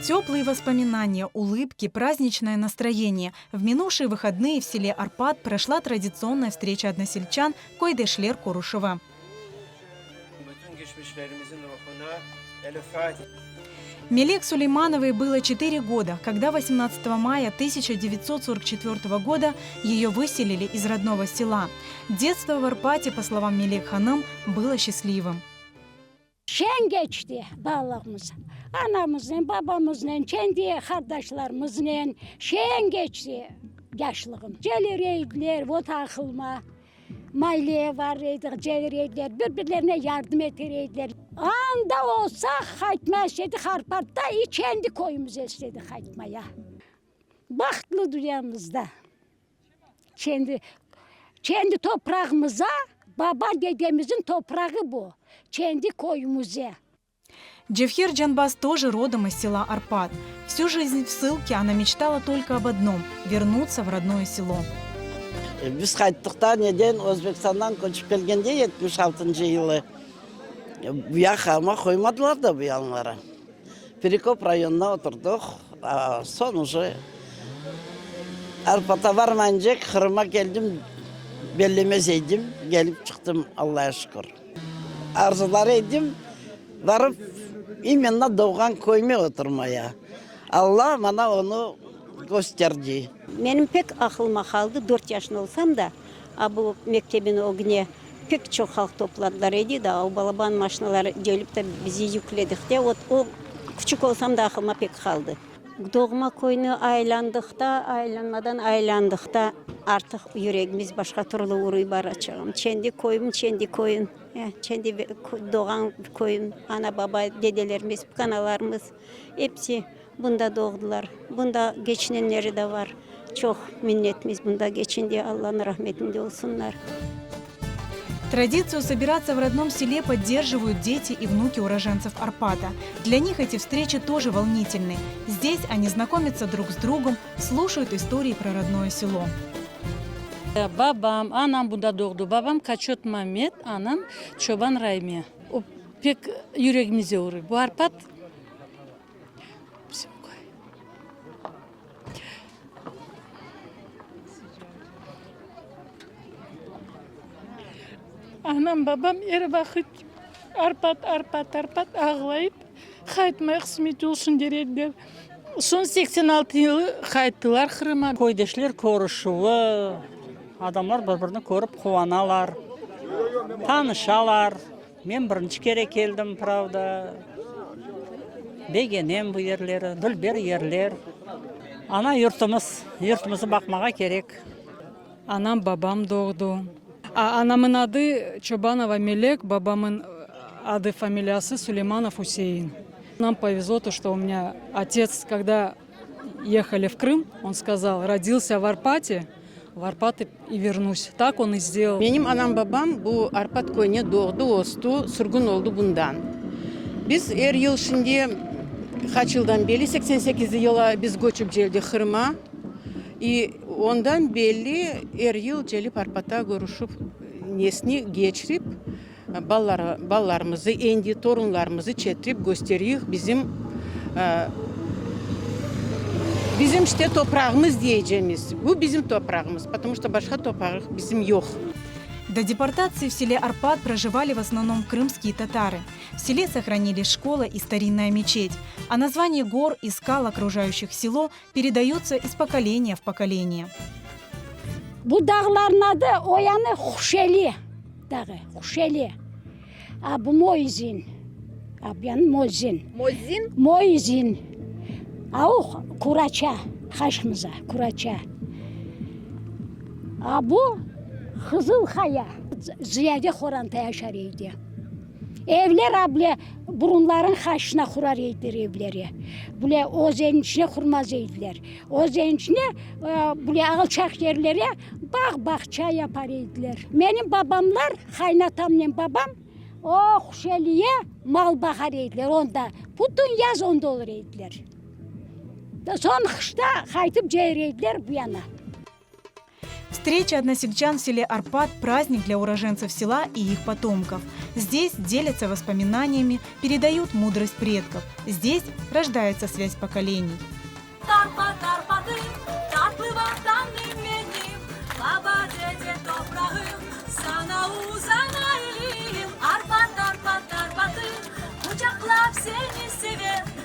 Теплые воспоминания, улыбки, праздничное настроение. В минувшие выходные в селе Арпат прошла традиционная встреча односельчан Койдешлер Корушева. Мелек Сулеймановой было 4 года, когда 18 мая 1944 года ее выселили из родного села. Детство в Арпате, по словам Мелек Ханым, было счастливым. Şen geçti bağlığımız. Anamızla, babamızla, kendi kardeşlerimizle şen geçti yaşlığım. Gelireydiler, o takılma. Maileye varıydık, gelireydiler, birbirlerine yardım edereydiler. Anda olsa kaytma istedik Arpat'ta, kendi koyumuzu istedik kaytmaya. Baktlı dünyamızda. Kendi toprağımıza, baba dedemizin toprağı bu. Kendi koyumuza. Джевхер Джанбас тоже родом из села Арпат. Всю жизнь в ссылке она мечтала только об одном – вернуться в родное село. Biz kayıttıktan neden Özbekistan'dan koçup gelgende 76. yılı. Bu yakama koymadılar da bu yanlara. Perikop rayonuna oturduk. Sonucu Arpat'a varmayınca Kırım'a geldim. Bellemezeydim. Gelip çıktım Allah'a şükür. Arzuları ettim. Varıp imenle doğan koyma oturmaya. Allah bana onu gösterdi. Benim pek aklıma kaldı. 4 yaşında olsam da bu mektebin o güne pek çok halk topladılar idi da o balaban maşinaları gelip de bizi yükledik de o küçük olsam da aklıma pek kaldı. Doğma koyunu aylanmadan aylandıkta artık yüreğimiz başka türlü uğruy baracağım. Kendi koyum, kendi koyun. Kendi doğan koyun, ana baba, dedelerimiz, kanalarımız hepsi bunda doğdular. Bunda geçinenleri de var. Çok minnetimiz bunda geçindi. Allah'ın rahmetinde olsunlar. Традицию собираться в родном селе поддерживают дети и внуки уроженцев Арпата. Для них эти встречи тоже волнительны. Здесь они знакомятся друг с другом, слушают истории про родное село. Babam, anam bunda doğdu. Babam Kaçot Mehmet, anam Çoban Rahime. O pek yüreğimize uğruyor. Bu Arpat anam babam her vakit Arpat ağlayıp kayıtmaya kısmet olsun derediler. Son 86 yılı kayıttılar Kırım'a. Койдешлер Koruşuva. Adamlar birbirini görüp kuvanalar. Tanışalar. Ben birinci kere geldim pravda. Beğenem bu yerleri, dülber yerler. Ana yurtumuzu bakmaya gerek. Anam babam doğdu. Anamın adı Çobanова Мелек, babamın adı фамилиясы Сулейманов Хусейн. Нам повезло то, что у меня отец, когда ехали в Крым, он сказал, родился в Арпате и вернусь. Так он и сделал. Benim anam babam bu Arpat köyüne doğdu, ostu, sürgün oldu bundan. Biz her yıl şimdi kaç yıldan beri 88 yıla biz göçüp geldik Kırım'a. Ondan belli her yıl gelip Arpat'a görüşüp nesini geçirip ballarımızı, endi torunlarımızı çetirip gösteriyoruz bizim işte toprağımız diyeceğimiz. Bu bizim toprağımız, потому что başka toprak bizim yok. До депортации в селе Арпат проживали в основном крымские татары. В селе сохранились школа и старинная мечеть, а название гор и скал, окружающих село, передаются из поколения в поколение. Bu dağların adı o yanı Huşeli dağı, Huşeli. Bu Moizin. Bu yanı Moizin. Moizin. O Kuraça, Haşmıza, Kuraça. Bu Kızılkaya, Ziyade Xoranta yaşarıydı. Evler abla burunların haşına kurar eydiler evleri. Bule o zeyn içine kurmaz eydiler. O zeyn içine bule alçak yerlere bahçe yapar eydiler. Benim babamlar, kaynatamla babam o Huşeli'ye mal bakar eydiler onda. Bütün yaz onda olur eydiler. Son kışta kaytıp ceyir eydiler bu yana. В Встреча односельчан в селе Арпат – праздник для уроженцев села и их потомков. Здесь делятся воспоминаниями, передают мудрость предков. Здесь рождается связь поколений. Arpat, Arpat, Arpat'ı kucakla seni sever.